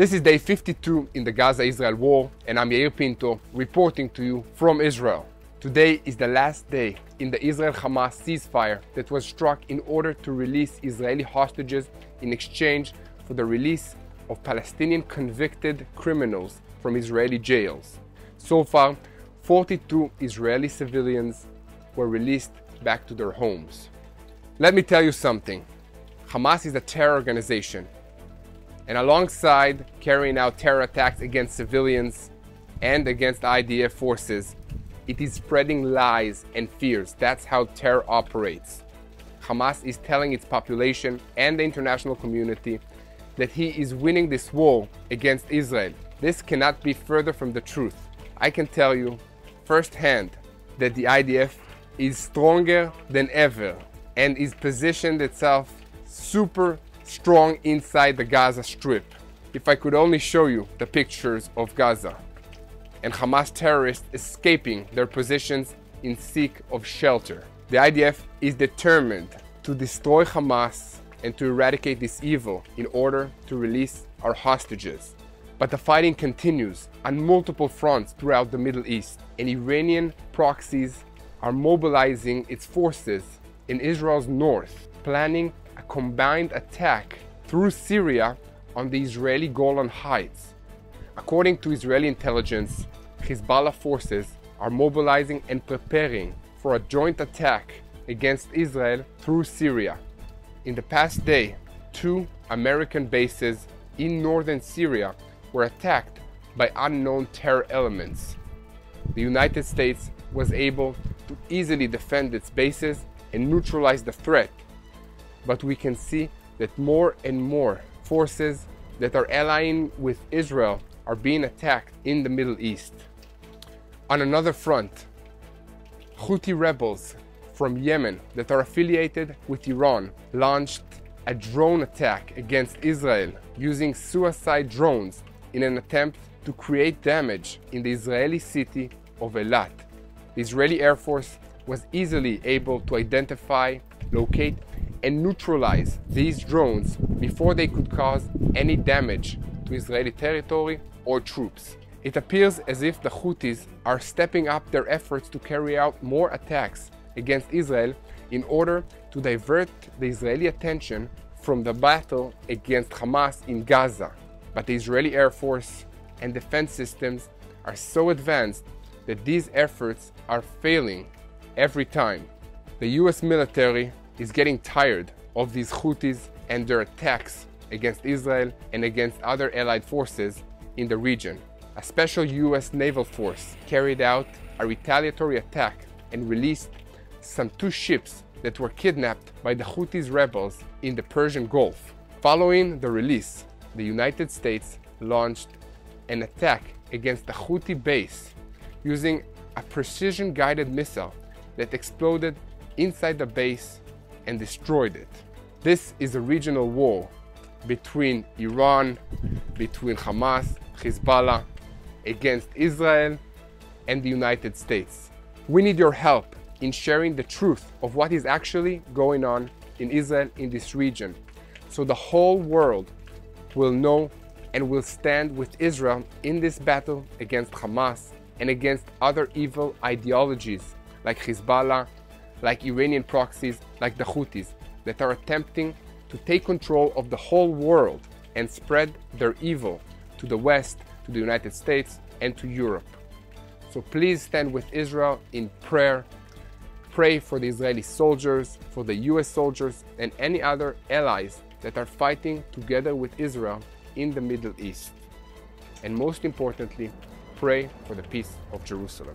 This is day 52 in the Gaza-Israel war, and I'm Yair Pinto reporting to you from Israel. Today is the last day in the Israel-Hamas ceasefire that was struck in order to release Israeli hostages in exchange for the release of Palestinian convicted criminals from Israeli jails. So far, 42 Israeli civilians were released back to their homes. Let me tell you something. Hamas is a terror organization, and alongside carrying out terror attacks against civilians and against IDF forces, it is spreading lies and fears. That's how terror operates. Hamas is telling its population and the international community that he is winning this war against Israel. This cannot be further from the truth. I can tell you firsthand that the IDF is stronger than ever and is positioned itself super strong inside the Gaza Strip. If I could only show you the pictures of Gaza and Hamas terrorists escaping their positions in seek of shelter. The IDF is determined to destroy Hamas and to eradicate this evil in order to release our hostages. But the fighting continues on multiple fronts throughout the Middle East, and Iranian proxies are mobilizing its forces in Israel's north, planning a combined attack through Syria on the Israeli Golan heights. According to Israeli intelligence, Hezbollah forces are mobilizing and preparing for a joint attack against Israel through Syria. In the past day, 2 American bases in northern Syria were attacked by unknown terror elements. The United States was able to easily defend its bases and neutralize the threat, but we can see that more and more forces that are allying with Israel are being attacked in the Middle East. On another front, Houthi rebels from Yemen that are affiliated with Iran launched a drone attack against Israel using suicide drones in an attempt to create damage in the Israeli city of Eilat. The Israeli Air Force was easily able to identify, locate, and neutralize these drones before they could cause any damage to Israeli territory or troops. It appears as if the Houthis are stepping up their efforts to carry out more attacks against Israel in order to divert the Israeli attention from the battle against Hamas in Gaza. But the Israeli Air Force and defense systems are so advanced that these efforts are failing every time. The US military is getting tired of these Houthis and their attacks against Israel and against other allied forces in the region. A special US naval force carried out a retaliatory attack and released some 2 ships that were kidnapped by the Houthis rebels in the Persian Gulf. Following the release, the United States launched an attack against the Houthi base using a precision-guided missile that exploded inside the base and destroyed it. This is a regional war between Iran, between Hamas, Hezbollah, against Israel and the United States. We need your help in sharing the truth of what is actually going on in Israel in this region, so the whole world will know and will stand with Israel in this battle against Hamas and against other evil ideologies like Hezbollah, like Iranian proxies, like the Houthis, that are attempting to take control of the whole world and spread their evil to the West, to the United States, and to Europe. So please stand with Israel in prayer. Pray for the Israeli soldiers, for the US soldiers, and any other allies that are fighting together with Israel in the Middle East. And most importantly, pray for the peace of Jerusalem.